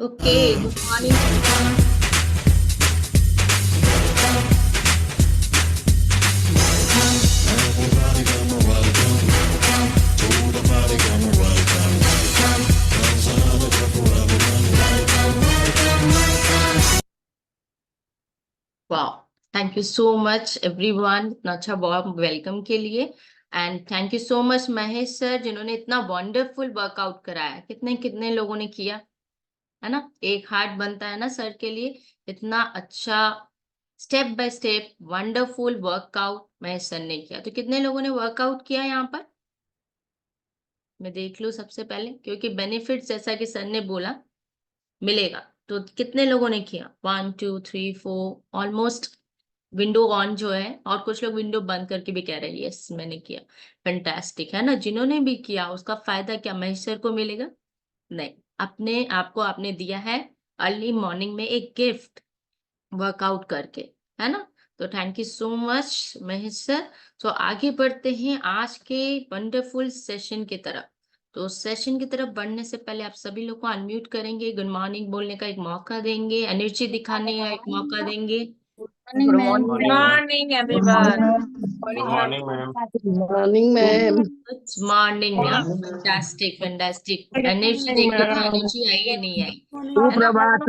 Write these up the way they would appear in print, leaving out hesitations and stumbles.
Okay, good morning. वाह, thank you so much everyone, इतना अच्छा वार्म वेलकम के लिए। And thank you so much Mahesh sir, जिन्होंने इतना वंडरफुल वर्कआउट कराया। कितने कितने लोगों ने किया, है ना? एक हार्ट बनता है ना सर के लिए। इतना अच्छा step by step wonderful workout Mahesh sir ने किया। तो कितने लोगों ने वर्कआउट किया यहाँ पर? मैं देख लूं सबसे पहले, क्योंकि बेनिफिट जैसा कि सर ने बोला मिलेगा। तो कितने लोगों ने किया? 1 2 3 4, ऑलमोस्ट विंडो ऑन जो है, और कुछ लोग विंडो बंद करके भी कह रहे हैं यस मैंने किया। फैंटास्टिक है ना। जिन्होंने भी किया उसका फायदा क्या महेश सर को मिलेगा? नहीं, अपने आपको आपने दिया है अर्ली मॉर्निंग में एक गिफ्ट, वर्कआउट करके, है ना? तो thank you so much Mahesh sir. तो आगे बढ़ते हैं आज के वंडरफुल सेशन की तरफ। तो सेशन की तरफ बढ़ने से पहले आप सभी लोग को अनम्यूट करेंगे, गुड मॉर्निंग बोलने का एक मौका देंगे, एनर्जी दिखाने का एक मौका देंगे। Morning good ma'am. Morning Morning, ma'am. Morning good everyone. Good morning ma'am. morning, ma'am. Good morning ma'am. Morning, fantastic fantastic. Energy morning देखते थे, मैम। एनर्जी आई या नहीं आई, है ना? सुप्रभात।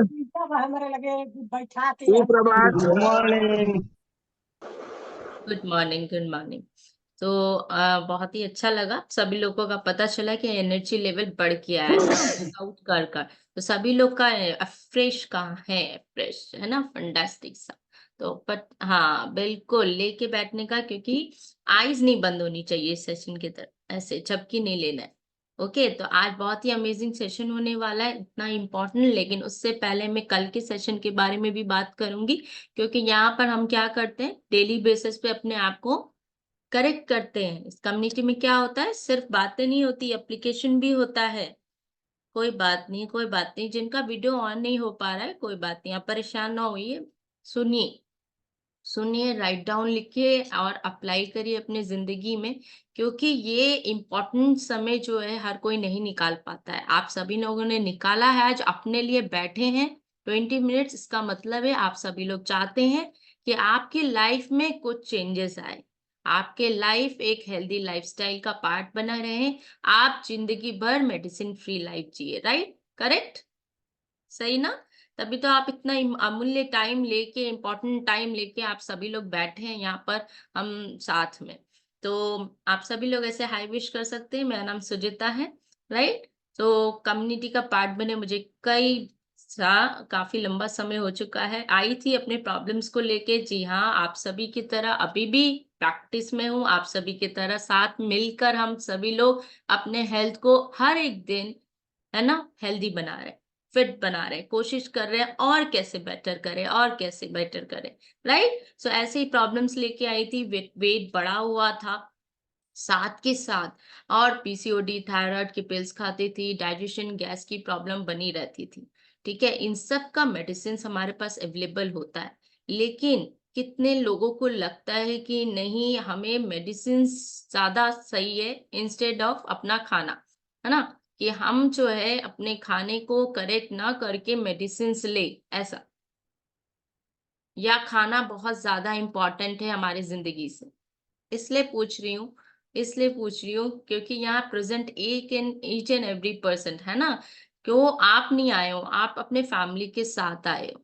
सुप्रभात। Good morning. Good morning, good morning. तो बहुत ही अच्छा लगा, सभी लोगों का पता चला कि एनर्जी लेवल बढ़ गया है वर्कआउट कर कर। तो सभी लोग का फ्रेश कहाँ है? फ्रेश है ना, फंटास्टिक सा। तो बट हाँ, बिल्कुल लेके बैठने का, क्योंकि आईज नहीं बंद होनी चाहिए सेशन की तरफ, ऐसे झपकी नहीं लेना है। ओके, तो आज बहुत ही अमेजिंग सेशन होने वाला है, इतना इम्पोर्टेंट। लेकिन उससे पहले मैं कल के सेशन के बारे में भी बात करूंगी, क्योंकि यहाँ पर हम क्या करते हैं, डेली बेसिस पे अपने आप को करेक्ट करते हैं। इस कम्युनिटी में क्या होता है, सिर्फ बातें नहीं होती, एप्लीकेशन भी होता है। कोई बात नहीं, कोई बात नहीं, जिनका वीडियो ऑन नहीं हो पा रहा है कोई बात नहीं, आप परेशान ना होइए। सुनिए, सुनिए, राइट डाउन लिखिए और अप्लाई करिए अपने जिंदगी में, क्योंकि ये इम्पोर्टेंट समय जो है हर कोई नहीं निकाल पाता है। आप सभी लोगों ने निकाला है, आज अपने लिए बैठे हैं 20 मिनट्स। इसका मतलब है आप सभी लोग चाहते हैं कि आपकी लाइफ में कुछ चेंजेस आए, आपके लाइफ एक हेल्दी लाइफस्टाइल का पार्ट बना रहे, आप जिंदगी भर मेडिसिन फ्री लाइफ जिए। राइट, करेक्ट, सही ना? तभी तो आप इतना अमूल्य टाइम लेके, इम्पोर्टेंट टाइम लेके आप सभी लोग बैठे हैं यहाँ पर हम साथ में। तो आप सभी लोग ऐसे हाई विश कर सकते हैं, मेरा नाम सुजिता है। राइट, तो कम्युनिटी का पार्ट बने मुझे काफी लंबा समय हो चुका है। आई थी अपने प्रॉब्लम्स को लेके, जी हाँ, आप सभी की तरह अभी भी प्रैक्टिस में हूँ। आप सभी की तरह साथ मिलकर हम सभी लोग अपने हेल्थ को हर एक दिन, है ना, हेल्दी बना रहे, फिट बना रहे, कोशिश कर रहे हैं और कैसे बेटर करें, और कैसे बेटर करें। राइट, सो ऐसे ही प्रॉब्लम्स लेके आई थी, वेट बढ़ा हुआ था साथ के साथ, और पीसीओडी, थायराइड की पिल्स खाती थी, डाइजेशन गैस की प्रॉब्लम बनी रहती थी। ठीक है, इन सब का मेडिसिन हमारे पास अवेलेबल होता है। लेकिन कितने लोगों को लगता है कि नहीं, हमें मेडिसिन ज्यादा सही है इंस्टेड ऑफ अपना खाना, है ना? कि हम जो है अपने खाने को करेक्ट ना करके मेडिसिन ले, ऐसा, या खाना बहुत ज्यादा इम्पोर्टेंट है हमारी जिंदगी से। इसलिए पूछ रही हूँ, इसलिए पूछ रही हूँ क्योंकि यहाँ प्रेजेंट एक and each and every person है ना। क्यों आप नहीं आए हो, आप अपने फैमिली के साथ आए हो।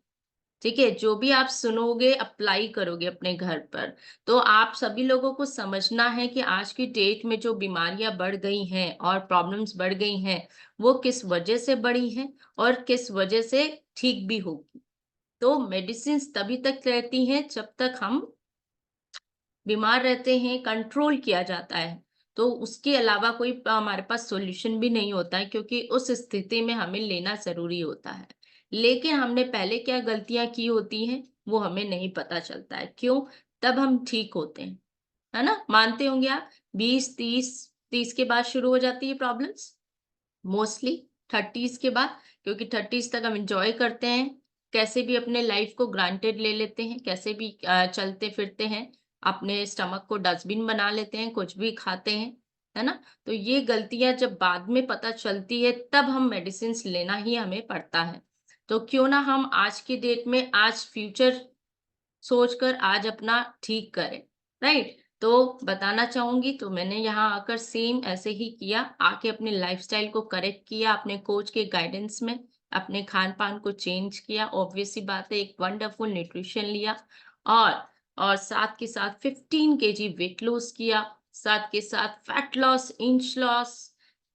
ठीक है, जो भी आप सुनोगे अप्लाई करोगे अपने घर पर। तो आप सभी लोगों को समझना है कि आज की डेट में जो बीमारियां बढ़ गई हैं और प्रॉब्लम्स बढ़ गई हैं, वो किस वजह से बढ़ी हैं और किस वजह से ठीक भी होगी। तो मेडिसिन तभी तक रहती हैं जब तक हम बीमार रहते हैं, कंट्रोल किया जाता है। तो उसके अलावा कोई हमारे पास सॉल्यूशन भी नहीं होता है, क्योंकि उस स्थिति में हमें लेना जरूरी होता है। लेकिन हमने पहले क्या गलतियां की होती हैं वो हमें नहीं पता चलता है, क्यों? तब हम ठीक होते हैं, है ना? मानते होंगे आप, 20 30 के बाद शुरू हो जाती है प्रॉब्लम्स, मोस्टली 30s के बाद। क्योंकि 30s तक हम इंजॉय करते हैं, कैसे भी अपने लाइफ को ग्रांटेड ले लेते हैं, कैसे भी चलते फिरते हैं, अपने स्टमक को डस्टबिन बना लेते हैं, कुछ भी खाते हैं, है ना? तो ये गलतियां जब बाद में पता चलती है, तब हम मेडिसिन लेना ही हमें पड़ता है। तो क्यों ना हम आज की डेट में आज फ्यूचर सोचकर आज अपना ठीक करें, राइट? तो बताना चाहूंगी, तो मैंने यहाँ आकर सेम ऐसे ही किया, आके अपने लाइफस्टाइल को करेक्ट किया, अपने कोच के गाइडेंस में अपने खान पान को चेंज किया, ऑब्वियस सी बात है, एक वंडरफुल न्यूट्रिशन लिया, और और साथ के साथ 15 केजी वेट लॉस किया, साथ के साथ फैट लॉस, इंच लॉस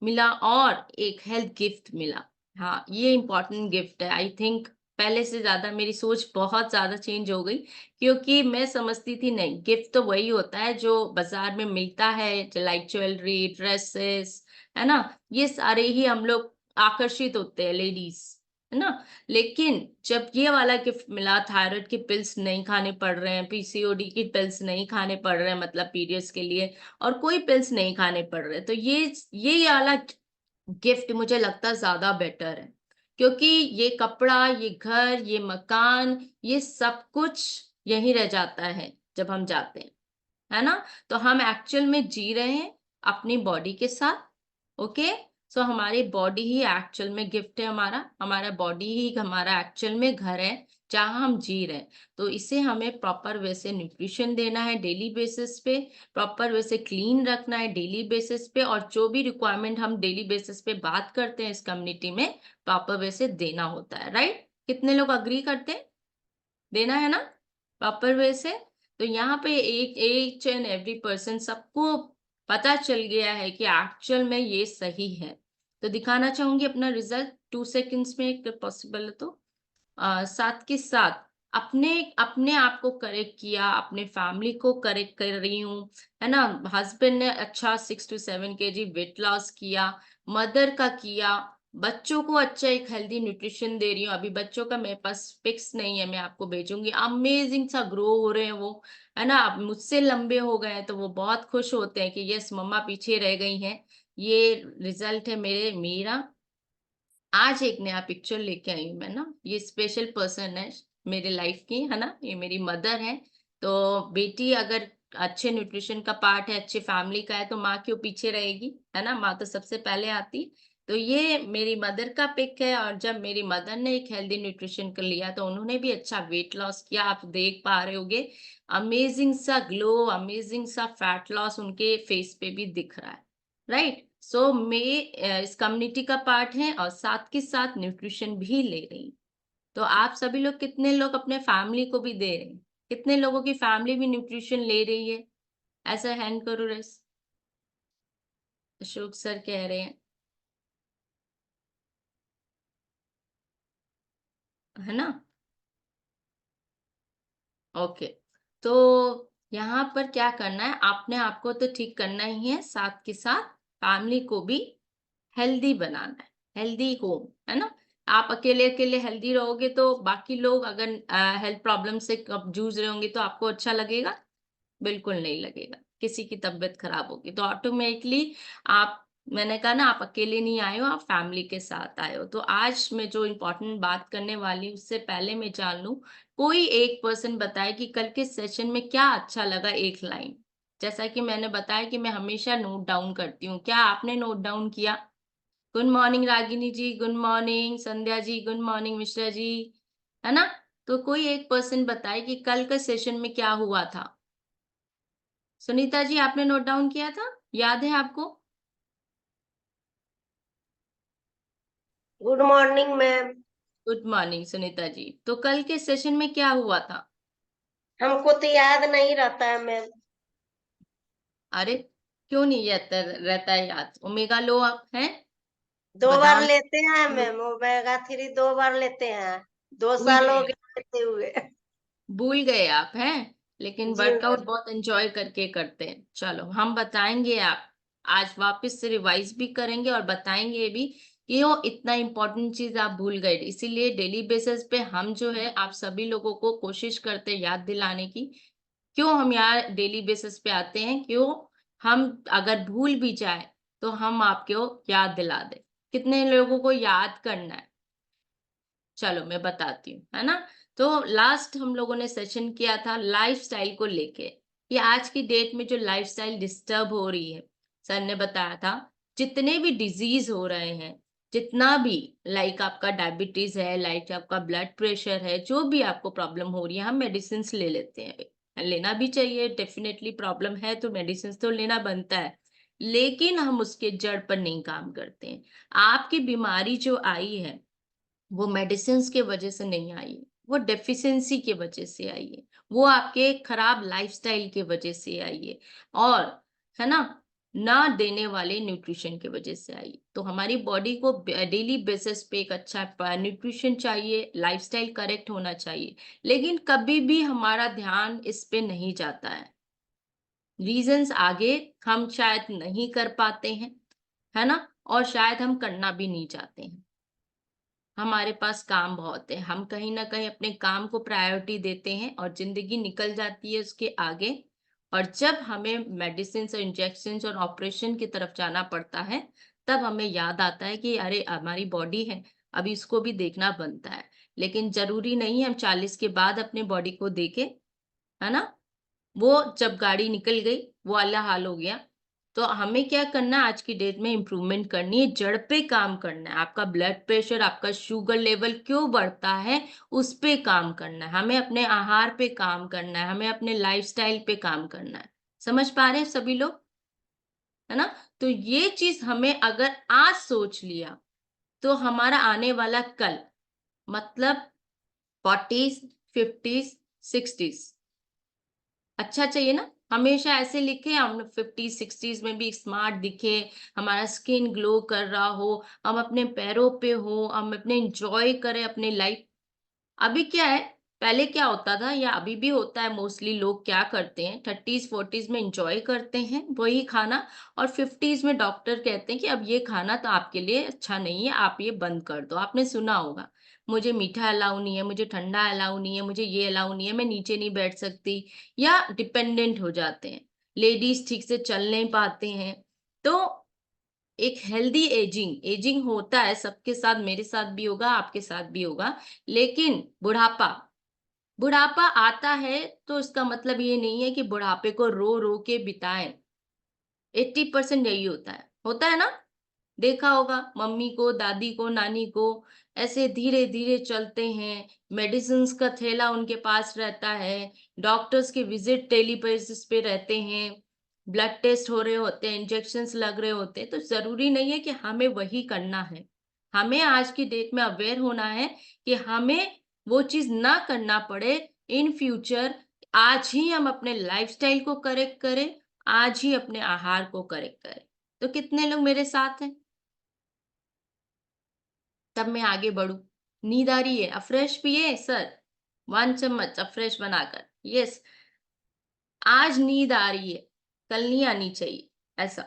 मिला, और एक हेल्थ गिफ्ट मिला। हाँ, ये इंपॉर्टेंट गिफ्ट है। आई थिंक पहले से ज्यादा मेरी सोच बहुत ज्यादा चेंज हो गई, क्योंकि मैं समझती थी नहीं, गिफ्ट तो वही होता है जो बाजार में मिलता है, लाइक ज्वेलरी, ड्रेसेस, है ना, ये सारे ही हम लोग आकर्षित होते हैं, लेडीज, है ना। लेकिन जब ये वाला गिफ्ट मिला, थायराइड की पिल्स नहीं खाने पड़ रहे हैं, पीसीओडी की पिल्स नहीं खाने पड़ रहे हैं, मतलब पीरियड्स के लिए, और कोई पिल्स नहीं खाने पड़ रहे, तो ये वाला गिफ्ट मुझे लगता है ज्यादा बेटर है, क्योंकि ये कपड़ा, ये घर, ये मकान, ये सब कुछ यहीं रह जाता है जब हम जाते हैं, है ना। तो हम एक्चुअल में जी रहे हैं अपनी बॉडी के साथ। ओके, सो हमारी बॉडी ही एक्चुअल में गिफ्ट है, हमारा हमारा बॉडी ही हमारा एक्चुअल में घर है जहां हम जी रहे हैं। तो इसे हमें प्रॉपर वे से न्यूट्रिशन देना है डेली बेसिस पे, प्रॉपर वे से क्लीन रखना है डेली बेसिस पे, और जो भी रिक्वायरमेंट हम डेली बेसिस पे बात करते हैं इस कम्युनिटी में, प्रॉपर वे से देना होता है, राइट? कितने लोग अग्री करते हैं? देना है ना प्रॉपर वे से? तो यहाँ पे एक एच एंड एवरी पर्सन, सबको पता चल गया है कि एक्चुअल में ये सही है। तो दिखाना चाहूंगी अपना रिजल्ट 2 सेकंड्स में, अगर पॉसिबल है तो। साथ के साथ अपने अपने आप को करेक्ट किया, अपने फैमिली को करेक्ट कर रही हूँ, है ना। हस्बैंड ने अच्छा 6 to 7 kg वेट लॉस किया, मदर का किया, बच्चों को अच्छा एक हेल्दी न्यूट्रिशन दे रही हूँ। अभी बच्चों का मेरे पास पिक्स नहीं है, मैं आपको भेजूंगी, अमेजिंग सा ग्रो हो रहे हैं वो, है ना। अब मुझसे लंबे हो गए हैं, तो वो बहुत खुश होते हैं कि यस मम्मा पीछे रह गई हैं। ये रिजल्ट है मेरा। आज एक नया पिक्चर लेके आई हूँ मैं ना, ये स्पेशल पर्सन है मेरे लाइफ की, है ना, ये मेरी मदर है। तो बेटी अगर अच्छे न्यूट्रिशन का पार्ट है, अच्छे फैमिली का है, तो माँ क्यों पीछे रहेगी, है ना, माँ तो सबसे पहले आती। तो ये मेरी मदर का पिक है, और जब मेरी मदर ने एक हेल्दी न्यूट्रिशन कर लिया, तो उन्होंने भी अच्छा वेट लॉस किया, आप देख पा रहे होगे, अमेजिंग सा ग्लो, अमेजिंग सा फैट लॉस उनके फेस पे भी दिख रहा है, राइट। सो मैं इस कम्युनिटी का पार्ट है, और साथ के साथ न्यूट्रिशन भी ले रही हूँ। तो आप सभी लोग, कितने लोग अपने फैमिली को भी दे रहे हैं? कितने लोगों की फैमिली भी न्यूट्रिशन ले रही है? ऐसा हैंड करो रेस। अशोक सर कह रहे हैं, है ना। ओके, तो यहाँ पर क्या करना है, आपने आपको तो ठीक करना ही है, साथ के साथ फैमिली को भी हेल्दी बनाना है, हेल्दी होम, है ना। आप अकेले अकेले हेल्दी रहोगे, तो बाकी लोग अगर हेल्थ प्रॉब्लम से जूझ रहे होंगे, तो आपको अच्छा लगेगा? बिल्कुल नहीं लगेगा। किसी की तबीयत खराब होगी तो ऑटोमेटिकली आप, मैंने कहा ना, आप अकेले नहीं आए हो, आप फैमिली के साथ आए हो। तो आज मैं जो इम्पोर्टेंट बात करने वाली हूँ, उससे पहले मैं जान लूं, कोई एक पर्सन बताए कि कल के सेशन में क्या अच्छा लगा, एक लाइन। जैसा कि मैंने बताया कि मैं हमेशा नोट डाउन करती हूँ, क्या आपने नोट डाउन किया? गुड मॉर्निंग रागिनी जी, good morning Sandhya ji, good morning Mishra ji, है ना। तो कोई एक पर्सन बताए कि कल का सेशन में क्या हुआ था। सुनीता जी, आपने नोट डाउन किया था? याद है आपको? Good morning ma'am. Good morning Sunita ji. तो कल के सेशन में क्या हुआ था? हमको तो याद नहीं रहता है मैम। अरे, क्यों नहीं रहता रहता है याद? ओमेगा लो आप हैं, 2 बार बादाम लेते हैं लो। मैम, ओमेगा 3 2 बार लेते हैं। दो भूल साल हो गए? गए लेते हुए। भूल गए आप हैं? लेकिन जी वर्कआउट मैम। बहुत एंजॉय करके करते हैं। चलो हम बताएंगे, आप आज वापस से रिवाइज भी करेंगे और बताएंगे भी कि वो इतना इम्पोर्टेंट चीज आप भूल गए। इसीलिए डेली बेसिस पे हम जो है, आप सभी लोगों को कोशिश करते हैं याद दिलाने की। क्यों हम यहाँ डेली बेसिस पे आते हैं? क्यों हम अगर भूल भी जाए, तो हम आपको याद दिला दें। कितने लोगों को याद करना है? चलो मैं बताती हूँ, है ना। तो लास्ट हम लोगों ने सेशन किया था लाइफस्टाइल को लेके, कि आज की डेट में जो लाइफस्टाइल डिस्टर्ब हो रही है, सर ने बताया था जितने भी डिजीज हो रहे हैं, जितना भी लाइक आपका डायबिटीज है, लाइक आपका ब्लड प्रेशर है, जो भी आपको प्रॉब्लम हो रही है, हम मेडिसिन ले लेते हैं, लेना भी चाहिए, डेफिनेटली प्रॉब्लम है तो मेडिसिन तो लेना बनता है, लेकिन हम उसके जड़ पर नहीं काम करते हैं। आपकी बीमारी जो आई है वो मेडिसिन के वजह से नहीं आई है, वो डेफिशिएंसी के वजह से आई है, वो आपके खराब लाइफस्टाइल के वजह से आई है, और है ना देने वाले न्यूट्रिशन के वजह से आई। तो हमारी बॉडी को डेली बेसिस पे एक अच्छा न्यूट्रिशन चाहिए, लाइफस्टाइल करेक्ट होना चाहिए, लेकिन कभी भी हमारा ध्यान इस पे नहीं जाता है। रीजंस आगे हम शायद नहीं कर पाते हैं, है ना, और शायद हम करना भी नहीं चाहते हैं। हमारे पास काम बहुत है, हम कहीं ना कहीं अपने काम को प्रायोरिटी देते हैं और जिंदगी निकल जाती है उसके आगे, और जब हमें मेडिसिन और इंजेक्शन और ऑपरेशन की तरफ जाना पड़ता है, तब हमें याद आता है कि अरे हमारी बॉडी है, अभी इसको भी देखना बनता है। लेकिन जरूरी नहीं है हम 40 के बाद अपने बॉडी को देखें, है ना, वो जब गाड़ी निकल गई वो वाला हाल हो गया। तो हमें क्या करना है, आज की डेट में इम्प्रूवमेंट करनी है, जड़ पे काम करना है। आपका ब्लड प्रेशर, आपका शुगर लेवल क्यों बढ़ता है, उस पे काम करना है, हमें अपने आहार पे काम करना है, हमें अपने लाइफस्टाइल पे काम करना है। समझ पा रहे हैं सभी लोग, है ना? तो ये चीज हमें अगर आज सोच लिया तो हमारा आने वाला कल, मतलब 40s 50s 60s अच्छा चाहिए ना। हमेशा ऐसे लिखे हम 50s 60s में भी स्मार्ट दिखे, हमारा स्किन ग्लो कर रहा हो, हम अपने पैरों पे हो, हम अपने एंजॉय करें अपने लाइफ। अभी क्या है, पहले क्या होता था या अभी भी होता है, मोस्टली लोग क्या करते हैं 30s 40s में एंजॉय करते हैं वही खाना, और 50s में डॉक्टर कहते हैं कि अब ये खाना तो आपके लिए अच्छा नहीं है, आप ये बंद कर दो। आपने सुना होगा, मुझे मीठा अलाउ नहीं है, मुझे ठंडा अलाउ नहीं है, मुझे ये अलाउ नहीं है, मैं नीचे नहीं बैठ सकती, या डिपेंडेंट हो जाते हैं। लेडीज ठीक से चल नहीं पाते हैं। तो एक हेल्दी एजिंग, एजिंग होता है सबके साथ, मेरे साथ भी होगा, आपके साथ भी होगा, लेकिन बुढ़ापा, बुढ़ापा आता है तो इसका मतलब ये नहीं है कि बुढ़ापे को रो रो के बिताएं। 80% यही होता है ना। देखा होगा मम्मी को, दादी को, नानी को, ऐसे धीरे धीरे चलते हैं, मेडिसिन का थैला उनके पास रहता है, डॉक्टर्स के विजिट डेली बेसिस पे रहते हैं, ब्लड टेस्ट हो रहे होते हैं, इंजेक्शंस लग रहे होते हैं। तो जरूरी नहीं है कि हमें वही करना है। हमें आज की डेट में अवेयर होना है कि हमें वो चीज ना करना पड़े इन फ्यूचर। आज ही हम अपने लाइफस्टाइल को करेक्ट करें, आज ही अपने आहार को करेक्ट करें। तो कितने लोग मेरे साथ हैं? तब मैं आगे बढ़ू। नींद आ रही है, अफ्रेश पिए सर, 1 चम्मच अफ्रेश बनाकर। यस, आज नींद आ रही है, कल नहीं आनी चाहिए, ऐसा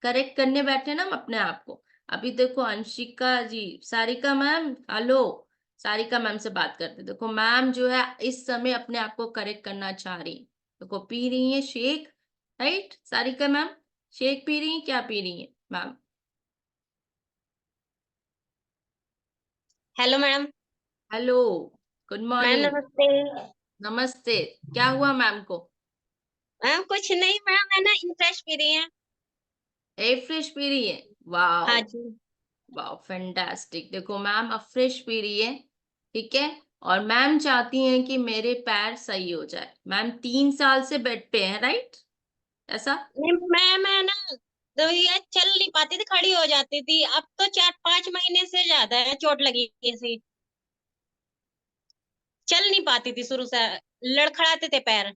करेक्ट करने बैठे ना हम अपने आप को। अभी देखो Anshika ji, Sarika ma'am, hello, Sarika ma'am से बात करते। देखो मैम जो है इस समय अपने आप को करेक्ट करना चाह रही, देखो पी रही है shake, right Sarika ma'am? Shake P रही है, क्या पी रही है ma'am? Hello ma'am. Hello, good ma'am morning. नमस्ते। नमस्ते। क्या हुआ मैम को? मैम कुछ नहीं मैम, है ना इंफ्रेश पी रही है। ए फ्रेश पी रही है? वाओ, हाँ जी। Wow fantastic. देखो मैम अब फ्रेश पी रही है, ठीक है, और मैम चाहती हैं कि मेरे पैर सही हो जाए। मैम 3 साल से बेड पे है, राइट? ऐसा? नहीं मैम, है ना, तो ये चल नहीं पाती थी, खड़ी हो जाती थी। अब तो 4-5 महीने से ज्यादा है, चोट लगी ऐसी। चल नहीं पाती थी शुरू से, लड़खड़ाते थे पैर।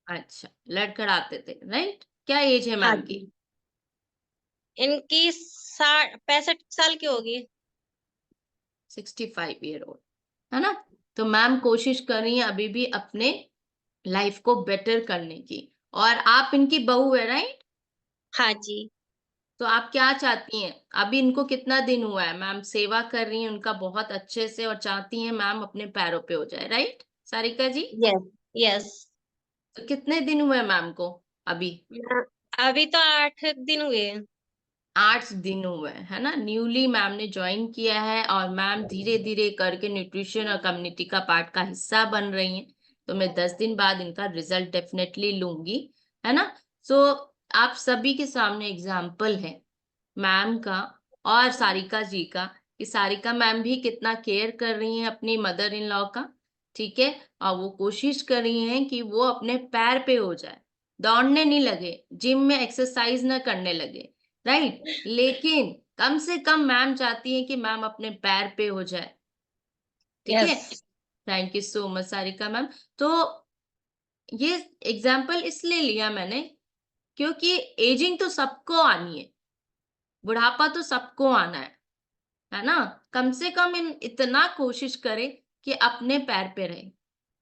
अच्छा, लड़खड़ाते थे, राइट? क्या एज है हाँ मैम की? जी। इनकी 65 साल की होगी। 65 ईयर ओल्ड, है ना? तो मैम कोशिश कर रही हैं अभी भी अपने लाइफ को बेटर करने की, और आप इनकी बहू है, राइट? हाँ जी। तो आप क्या चाहती हैं? अभी इनको कितना दिन हुआ है मैम सेवा कर रही हैं उनका बहुत अच्छे से, और चाहती हैं मैम अपने पैरों पे हो जाए, राइट सारिका जी? यस। यस। तो कितने दिन हुए मैम को अभी? अभी तो 8 दिन हुए। 8 दिन हुए हैं, है ना? न्यूली मैम ने ज्वाइन किया है, और मैम धीरे धीरे करके न्यूट्रिशन और कम्युनिटी का पार्ट का हिस्सा बन रही हैं। तो मैं 10 दिन बाद इनका रिजल्ट डेफिनेटली लूंगी, है ना? सो आप सभी के सामने एग्जाम्पल है मैम का, और सारिका जी का, कि सारिका मैम भी कितना केयर कर रही हैं अपनी मदर इन लॉ का, ठीक है। और वो कोशिश कर रही हैं कि वो अपने पैर पे हो जाए, दौड़ने नहीं लगे, जिम में एक्सरसाइज न करने लगे, राइट। लेकिन कम से कम मैम चाहती है कि मैम अपने पैर पे हो जाए, ठीक है। Yes. Thank you so much Sarika ma'am. तो ये एग्जाम्पल इसलिए लिया मैंने क्योंकि एजिंग तो सबको आनी है, बुढ़ापा तो सबको आना है ना। कम से कम इतना कोशिश करें कि अपने पैर पे रहे,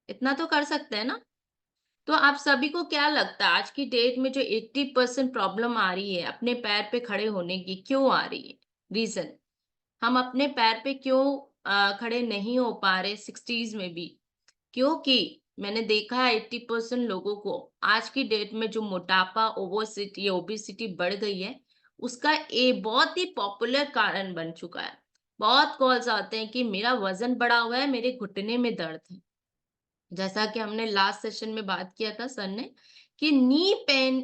इतना तो कर सकते हैं ना। तो आप सभी को क्या लगता है आज की डेट में जो 80% प्रॉब्लम आ रही है अपने पैर पे खड़े होने की, क्यों आ रही है? रीजन, हम अपने पैर पे क्यों खड़े नहीं हो पा रहे 60s में भी? क्योंकि मैंने देखा है 80% लोगों को आज की डेट में जो मोटापा, ओबेसिटी ओबेसिटी बढ़ गई है, उसका बहुत ही पॉपुलर कारण बन चुका है। बहुत कॉल्स आते हैं कि मेरा वजन बढ़ा हुआ है, मेरे घुटने में दर्द है। जैसा कि हमने लास्ट सेशन में बात किया था सर ने, कि नी पेन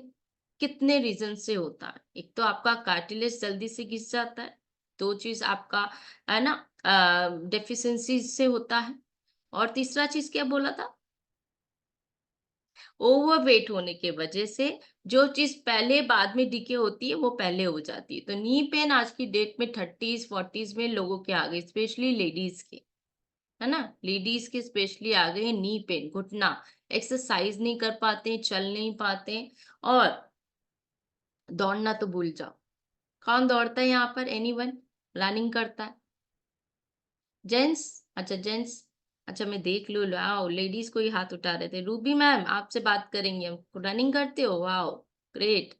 कितने रीजन से होता है। एक तो आपका कार्टिलेज जल्दी से घिस जाता है, दो चीज आपका है ना डेफिशिएंसी से होता है, और तीसरा चीज क्या बोला था, ओवरवेट होने के वजह से जो चीज पहले बाद में डिके होती है वो पहले हो जाती है। तो नी पेन आज की डेट में 30s 40s में लोगों के आ गए, स्पेशली लेडीज के, है ना। लेडीज के स्पेशली आ गए नी पेन, घुटना, एक्सरसाइज नहीं कर पाते, चल नहीं पाते, और दौड़ना तो भूल जाओ। कौन दौड़ता है यहाँ पर? एनीवन रनिंग करता है? जेंट्स, अच्छा जेंट्स, अच्छा मैं देख लूँ। वाओ, लेडीज को ही हाथ उठा रहे थे। रूबी मैम आपसे बात करेंगे हम, रनिंग करते हो? Wow, great.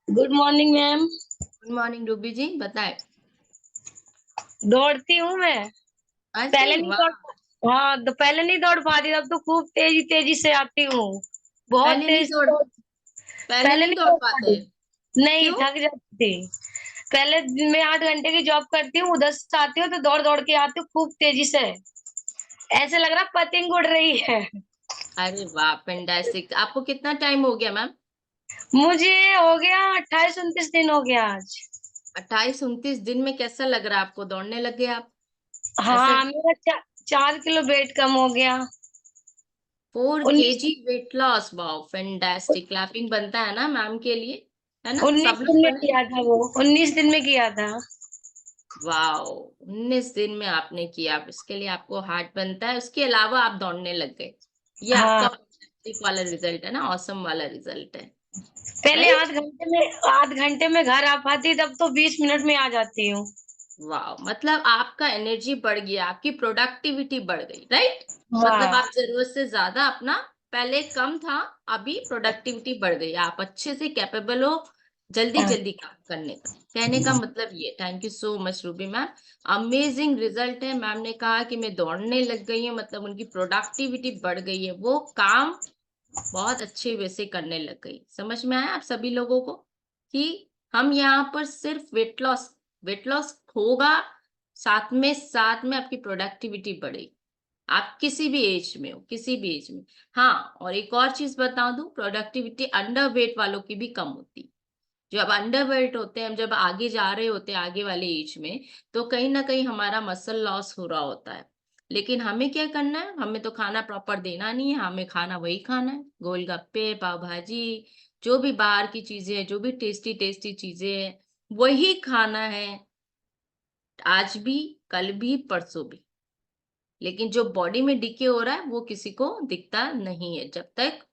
Good morning ma'am. Good morning Ruby ji, बताएं। दौड़ती हूँ मैं। अच्छा पहले जी, नहीं दौड़ वाह। हाँ, तो पहले नहीं दौड़ पाती, अब तो खूब तेजी तेजी से आती हूँ। बहुत पहले नहीं तेज से दौड़ पहले पहले नहीं नहीं दौड़ दौड़ पाते? पाती। नहीं, क्यों? थक जाती थी। पहले दिन में 8 घंटे की जॉब करती हूँ, उधर से आती हूँ तो दौड़ दौड़ के आती हूँ खूब तेजी से। ऐसे लग रहा पतंग उड़ रही है। अरे वाह, फैंटास्टिक। आपको कितना टाइम हो गया मैम? मुझे हो गया 28-29 दिन हो गया आज। 28-29 दिन में कैसा लग रहा है आपको? दौड़ने लगे आप ऐसे? हाँ, मेरा 4 किलो वेट कम हो गया। 4 kg 19 weight loss, wow fantastic. Clapping बनता है ना मैम के लिए, है ना, 19 सब दिन लोग में बने। किया था वो, 19 दिन में किया था। वाओ, 19 दिन में आपने किया, इसके लिए आपको हार्ट बनता है। उसके अलावा आप दौड़ने लग गए, ये आपका हाँ, फैंटास्टिक वाला रिजल्ट है ना, ऑसम वाला रिजल्ट है, पहले राइट। 8 घंटे में घर आ पाती, तब तो 20 मिनट में आ जाती हूँ। वाह, मतलब आपका एनर्जी बढ़ गया, आपकी प्रोडक्टिविटी बढ़ गई, राइट। मतलब हाँ, आप जरूरत से ज्यादा अपना, पहले कम था, अभी प्रोडक्टिविटी बढ़ गई, आप अच्छे से कैपेबल हो जल्दी हाँ, जल्दी काम करने का। कहने का मतलब ये। Thank you so much Ruby ma'am, amazing result है। मैम ने कहा कि मैं दौड़ने लग गई हूँ, मतलब उनकी प्रोडक्टिविटी बढ़ गई है, वो काम बहुत अच्छे वे से करने लग गई। समझ में आया आप सभी लोगों को कि हम यहाँ पर सिर्फ वेट लॉस होगा, साथ में आपकी प्रोडक्टिविटी बढ़ेगी। आप किसी भी एज में हो, किसी भी एज में। हाँ, और एक और चीज बता दूं, प्रोडक्टिविटी अंडर वेट वालों की भी कम होती। जो अब अंडर वेट होते हैं, हम जब आगे जा रहे होते हैं आगे वाले एज में, तो कहीं ना कहीं हमारा मसल लॉस हो रहा होता है। लेकिन हमें क्या करना है, हमें तो खाना प्रॉपर देना नहीं है, हमें खाना वही खाना है, गोलगप्पे, पाव भाजी, जो भी बाहर की चीजें हैं, जो भी टेस्टी टेस्टी चीजें हैं, वही खाना है, आज भी, कल भी, परसों भी। लेकिन जो बॉडी में डिके हो रहा है वो किसी को दिखता नहीं है, जब तक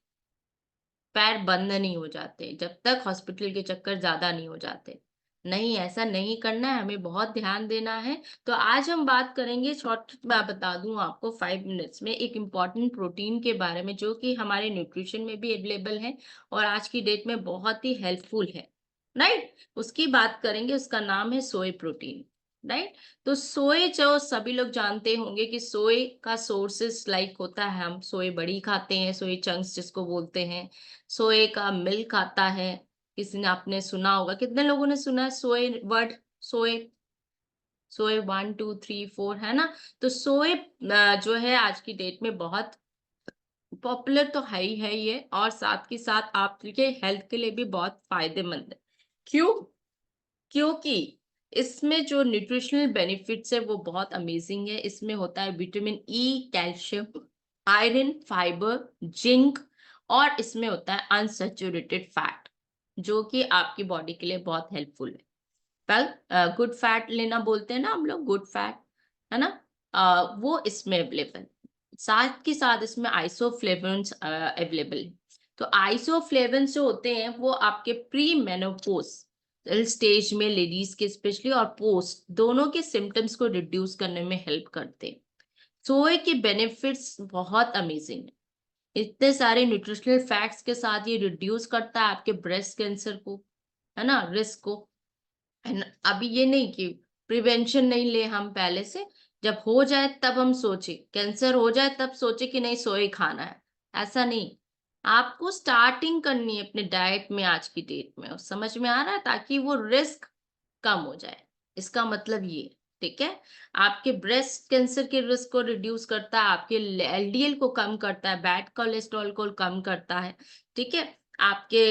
पैर बंद नहीं हो जाते, जब तक हॉस्पिटल के चक्कर ज्यादा नहीं हो जाते। नहीं, ऐसा नहीं करना है, हमें बहुत ध्यान देना है। तो आज हम बात करेंगे, शॉर्ट मैं बता दूं आपको 5 मिनट्स में, एक इम्पॉर्टेंट प्रोटीन के बारे में जो कि हमारे न्यूट्रिशन में भी अवेलेबल है और आज की डेट में बहुत ही हेल्पफुल है, राइट। उसकी बात करेंगे, उसका नाम है सोए प्रोटीन, राइट। तो सोए, जो सभी लोग जानते होंगे कि सोए का सोर्सेस लाइक होता है, हम सोए बड़ी खाते हैं, सोए चंक्स जिसको बोलते हैं, सोए का मिल्क आता है। किसी ने, आपने सुना होगा, कितने लोगों ने सुना है सोए वर्ड? सोए, सोए 1 2 3 4, है ना। तो सोए जो है आज की डेट में बहुत पॉपुलर तो है ही है, और साथ के साथ आपके हेल्थ के लिए भी बहुत फायदेमंद है। क्यों? क्योंकि इसमें जो न्यूट्रिशनल बेनिफिट्स है वो बहुत अमेजिंग है। इसमें होता है vitamin E, calcium, iron, fibre, zinc, और इसमें होता है अनसैचुरेटेड फैट, जो कि आपकी बॉडी के लिए बहुत हेल्पफुल है। वेल, गुड फैट लेना बोलते हैं ना हम लोग, गुड फैट, है ना, वो इसमें अवेलेबल। साथ के साथ इसमें आइसोफ्लेवोन्स अवेलेबल है। तो आइसोफ्लेवोन्स जो होते हैं वो आपके प्री मेनोपॉज स्टेज में लेडीज के स्पेशली और पोस्ट दोनों के सिम्टम्स को रिड्यूस करने में हेल्प करते हैं। सोए के बेनिफिट्स बहुत अमेजिंग है। इतने सारे न्यूट्रिशनल फैक्ट्स के साथ ये रिड्यूस करता है आपके ब्रेस्ट कैंसर को, है ना, रिस्क को। अभी ये नहीं कि प्रिवेंशन नहीं ले हम पहले से, जब हो जाए तब हम सोचे, कैंसर हो जाए तब सोचे कि नहीं सोए खाना है, ऐसा नहीं। आपको स्टार्टिंग करनी है अपने डाइट में आज की डेट में, और समझ में आ रहा है, ताकि वो रिस्क कम हो जाए। इसका मतलब ये, ठीक है, आपके ब्रेस्ट कैंसर के रिस्क को रिड्यूस करता है, आपके एलडीएल को कम करता है, बैड कोलेस्ट्रॉल को कम करता है, ठीक है। आपके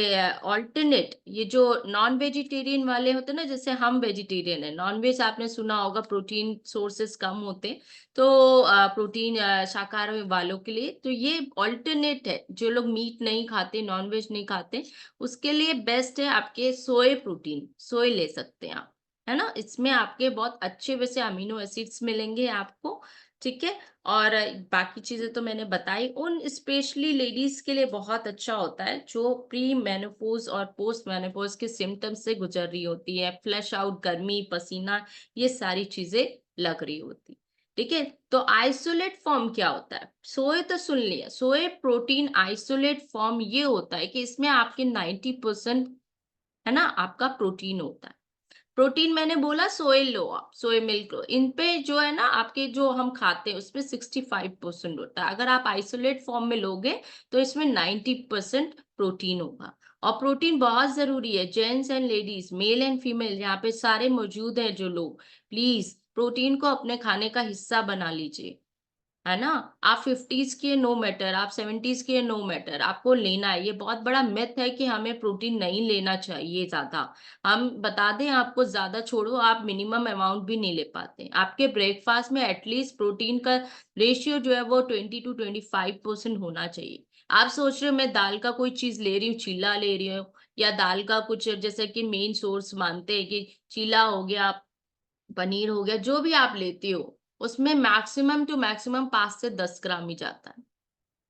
ऑल्टरनेट, ये जो नॉन वेजिटेरियन वाले होते हैं ना, जैसे हम वेजिटेरियन है, नॉन वेज आपने सुना होगा प्रोटीन सोर्सेस कम होते हैं, तो प्रोटीन शाकाहारी वालों के लिए तो ये ऑल्टरनेट है। जो लोग मीट नहीं खाते, नॉन वेज नहीं खाते, उसके लिए बेस्ट है आपके सोए प्रोटीन, सोए ले सकते हैं आप, है ना। इसमें आपके बहुत अच्छे वैसे अमीनो एसिड्स मिलेंगे आपको, ठीक है। और बाकी चीजें तो मैंने बताई। उन स्पेशली लेडीज के लिए बहुत अच्छा होता है जो प्री मेनोपॉज और पोस्ट मेनोपॉज के सिम्टम्स से गुजर रही होती है, फ्लैश आउट, गर्मी, पसीना, ये सारी चीजें लग रही होती, ठीक है। तो आइसोलेट फॉर्म क्या होता है? सोए तो सुन लिया, सोए प्रोटीन आइसोलेट फॉर्म ये होता है कि इसमें आपके 90% है ना आपका प्रोटीन होता है। प्रोटीन मैंने बोला सोए लो, आप सोए मिल्क लो, इन पे जो है ना आपके जो हम खाते हैं उसमें 65% होता है। अगर आप आइसोलेट फॉर्म में लोगे तो इसमें 90% प्रोटीन होगा। और प्रोटीन बहुत जरूरी है, gents and ladies, male and female, यहाँ पे सारे मौजूद हैं जो लोग, प्लीज प्रोटीन को अपने खाने का हिस्सा बना लीजिए, है ना। आप 50s के नो मैटर, आप 70s के नो मैटर, आपको लेना है। ये बहुत बड़ा मिथ है कि हमें प्रोटीन नहीं लेना चाहिए ज्यादा। हम बता दें आपको, ज्यादा छोड़ो, आप मिनिमम अमाउंट भी नहीं ले पाते। आपके ब्रेकफास्ट में एटलीस्ट प्रोटीन का रेशियो जो है वो 20 to 25% होना चाहिए। आप सोच रहे हो मैं दाल का कोई चीज ले रही हूँ, चीला ले रही हूँ, या दाल का कुछ जैसे कि मेन सोर्स मानते हैं कि चीला हो गया, पनीर हो गया, जो भी आप लेते हो उसमें मैक्सिमम टू मैक्सिमम 5 से 10 ग्राम ही जाता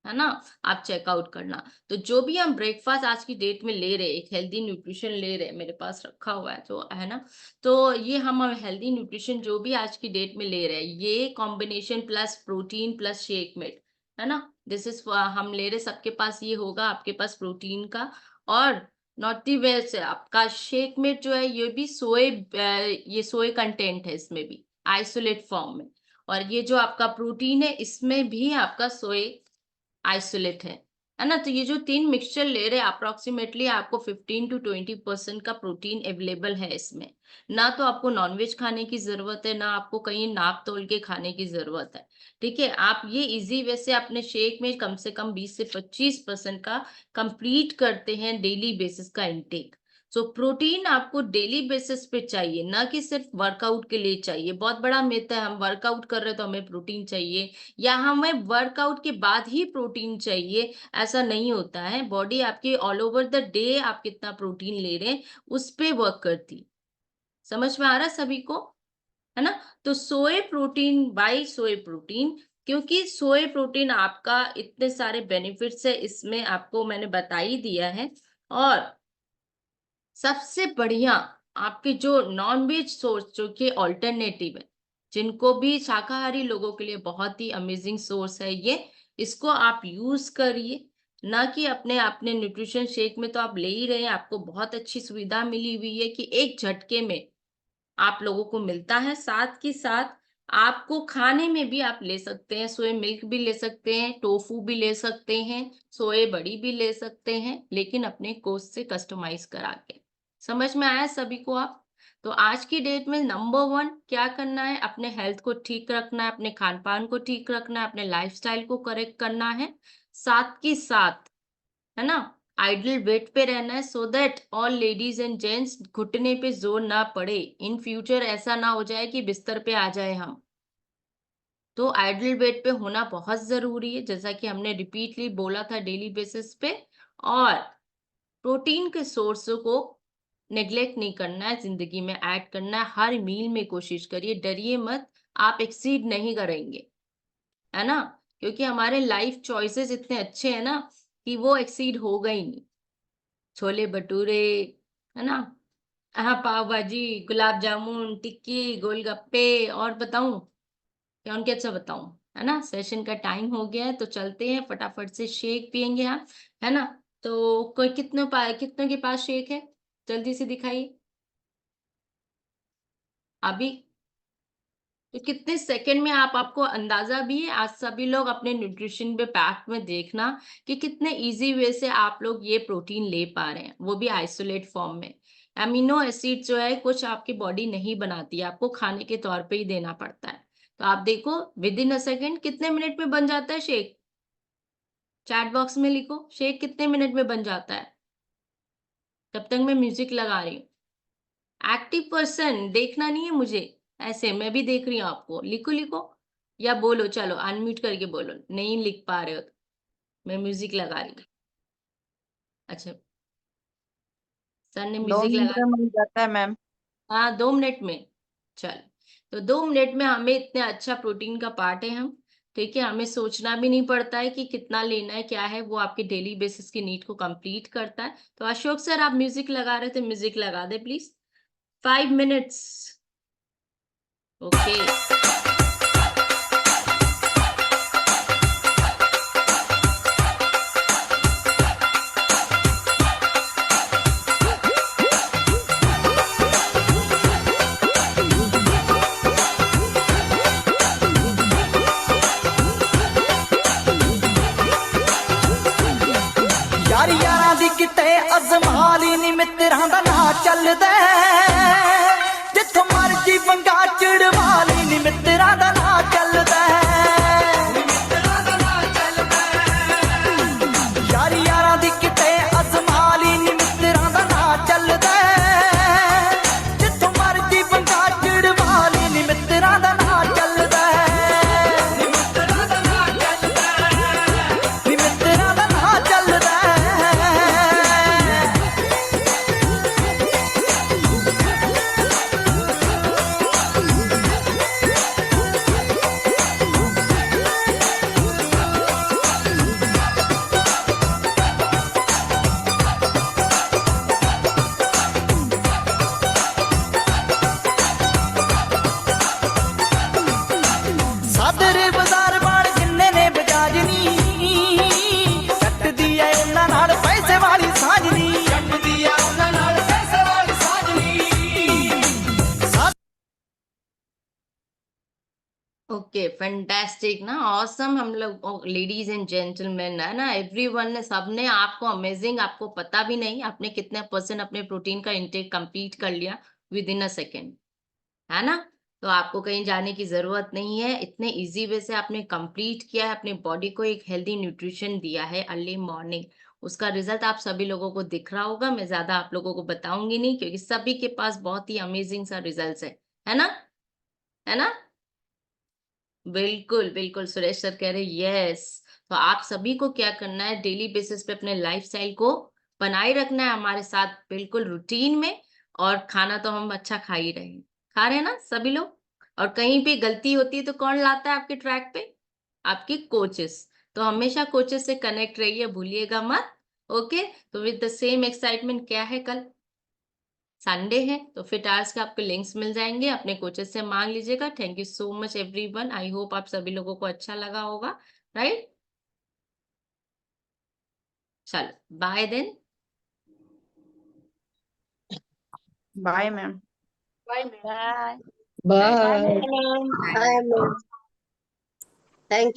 है ना। आप चेकआउट करना। तो जो भी हम ब्रेकफास्ट आज की डेट में ले रहे हैं, एक हेल्दी न्यूट्रिशन ले रहे हैं, मेरे पास रखा हुआ है तो, है ना। तो ये हम हेल्दी न्यूट्रिशन जो भी आज की डेट में ले रहे हैं, ये combination plus protein plus shake mate, है ना, दिस इज हम ले रहे, सबके पास ये होगा, आपके पास प्रोटीन का। और नॉटी वेज आपका शेक मेट जो है ये भी सोए, ये सोए कंटेंट है इसमें भी, आइसोलेट फॉर्म में। और ये जो आपका प्रोटीन है इसमें भी आपका सोए आइसोलेट है ना। तो ये जो तीन मिक्सचर ले रहे हैं, अप्रोक्सीमेटली आपको 15 to 20% का प्रोटीन अवेलेबल है इसमें। ना तो आपको नॉनवेज खाने की जरूरत है, ना आपको कहीं नाप तोल के खाने की जरूरत है, ठीक है। आप ये इजी वे से अपने शेक में कम से कम 20 से 25% का कंप्लीट करते हैं डेली बेसिस का इंटेक। सो प्रोटीन आपको डेली बेसिस पे चाहिए, ना कि सिर्फ वर्कआउट के लिए चाहिए। बहुत बड़ा मिथ है, हम वर्कआउट कर रहे हैं तो हमें प्रोटीन चाहिए, या हमें वर्कआउट के बाद ही प्रोटीन चाहिए, ऐसा नहीं होता है। बॉडी आपकी ऑल ओवर द डे आप कितना प्रोटीन ले रहे हैं उस पे वर्क करती। समझ में आ रहा है सभी को, है ना। तो सोए प्रोटीन, बाई सोए प्रोटीन, क्योंकि सोए प्रोटीन आपका इतने सारे बेनिफिट्स है इसमें, आपको मैंने बता ही दिया है। और सबसे बढ़िया आपके जो नॉन वेज सोर्स जो कि ऑल्टरनेटिव है, जिनको भी शाकाहारी लोगों के लिए बहुत ही अमेजिंग सोर्स है ये, इसको आप यूज करिए। ना कि अपने अपने न्यूट्रिशन शेक में तो आप ले ही रहे हैं, आपको बहुत अच्छी सुविधा मिली हुई है कि एक झटके में आप लोगों को मिलता है। साथ के साथ आपको खाने में भी आप ले सकते हैं, सोए मिल्क भी ले सकते हैं, टोफू भी ले सकते हैं, सोए बड़ी भी ले सकते हैं, लेकिन अपने कोस्ट से कस्टमाइज करा के। समझ में आया सभी को आप? तो आज की डेट में नंबर 1 क्या करना है, अपने हेल्थ को ठीक रखना है, अपने खान पान को ठीक रखना है, अपने लाइफस्टाइल को करेक्ट करना है। साथ की साथ, है ना, आइडल बेड पे रहना है, so that all ladies and gents घुटने पे जोर ना पड़े। इन फ्यूचर ऐसा ना हो जाए कि बिस्तर पे आ जाए हम। तो आइडल बेड पे होना बहुत जरूरी है, जैसा कि हमने रिपीटली बोला था डेली बेसिस पे। और प्रोटीन के सोर्स को नेग्लेक्ट नहीं करना है, जिंदगी में ऐड करना है। हर मील में कोशिश करिए, डरिए मत, आप एक्सीड नहीं करेंगे, है ना, क्योंकि हमारे लाइफ चॉइसेस इतने अच्छे हैं ना कि वो एक्सीड होगा ही नहीं। छोले भटूरे, है ना, हाँ, पाव भाजी, गुलाब जामुन, टिक्की, गोलगप्पे, और बताऊं क्या उनके, अच्छा बताऊं, है ना। सेशन का टाइम हो गया है तो चलते हैं, फटाफट से शेक पियेंगे हम, है ना। तो कोई कितनों के पास शेक है, जल्दी से दिखाइए अभी। तो कितने सेकंड में आपको अंदाजा भी है। आज सभी लोग अपने न्यूट्रिशन पे पैक में देखना कि कितने इजी वे से आप लोग ये प्रोटीन ले पा रहे हैं, वो भी आइसोलेट फॉर्म में। अमीनो एसिड जो है कुछ आपकी बॉडी नहीं बनाती है, आपको खाने के तौर पे ही देना पड़ता है। तो आप देखो विद इन अ सेकेंड कितने मिनट में बन जाता है शेक। चैट बॉक्स में लिखो शेक कितने मिनट में बन जाता है। तब तक मैं म्यूजिक लगा रही हूँ। एक्टिव पर्सन देखना नहीं है मुझे, ऐसे मैं भी देख रही हूँ आपको। लिखो लिखो या बोलो, चलो अनम्यूट करके बोलो, नहीं लिख पा रहे हो तो मैं म्यूजिक लगा रही हूँ। अच्छा, सर ने दो म्यूजिक मिनट लगा। में बन जाता है मैम। हाँ 2 मिनट में। चल, तो 2 मिनट में हमें इतने अच्छा प्रोटीन का पार्ट है हम, ठीक है। हमें सोचना भी नहीं पड़ता है कि कितना लेना है क्या है, वो आपके डेली बेसिस की नीड को कंप्लीट करता है। तो अशोक सर आप म्यूजिक लगा रहे थे, म्यूजिक लगा दे प्लीज। 5 मिनट्स। ओके। यार यारा दी किते अजमाली नी मित्तरां दा ना चलदा जिथों मर्जी पंगा चिड़वाली नी मित्तरां दा ना चलदा यार यारा दी किते अजमाली नी मित्तरां दा ना चलदा जिथों मर्जी पंगा चिड़वाली नी मित्तरां दा ना चलदा नी मित्तरां दा ना चलदा। सादरे बाजार वाल किन्ने ने बजाजनी कटदी है उन्हां नाल पैसे वाली साजनी कटदी है उन्हां नाल पैसे वाली साजनी। ओके फैंटास्टिक ना, ऑसम। हम लोग लेडीज एंड जेंटलमैन, है ना, एवरीवन ने, सबने आपको अमेजिंग, आपको पता भी नहीं आपने कितने परसेंट अपने प्रोटीन का इंटेक कंप्लीट कर लिया विद इन अ सेकेंड, है ना। तो आपको कहीं जाने की जरूरत नहीं है, इतने इजी वे से आपने कंप्लीट किया है, अपने बॉडी को एक हेल्दी न्यूट्रिशन दिया है अर्ली मॉर्निंग। उसका रिजल्ट आप सभी लोगों को दिख रहा होगा, मैं ज्यादा आप लोगों को बताऊंगी नहीं क्योंकि सभी के पास बहुत ही अमेजिंग सा रिजल्ट है ना, है ना। बिल्कुल बिल्कुल, सुरेश सर कह रहे यस। तो आप सभी को क्या करना है, डेली बेसिस पे अपने लाइफस्टाइल को बनाए रखना है हमारे साथ बिल्कुल रूटीन में। और खाना तो हम अच्छा खा ही रहे हैं, खा रहे हैं ना सभी लोग। और कहीं पे गलती होती है तो कौन लाता है आपके ट्रैक पे, आपके कोचेस। तो हमेशा कोचेस से कनेक्ट रहिए, भूलिएगा मत। ओके, तो विद द सेम एक्साइटमेंट, क्या है कल संडे है तो फिट आवर्स के आपको लिंक्स मिल जाएंगे, अपने कोचेस से मांग लीजिएगा। Thank you so much everyone, I hope आप सभी लोगों को अच्छा लगा होगा, राइट। चलो bye then. Bye ma'am. Bye bye. Ma'am. Bye. Thank you.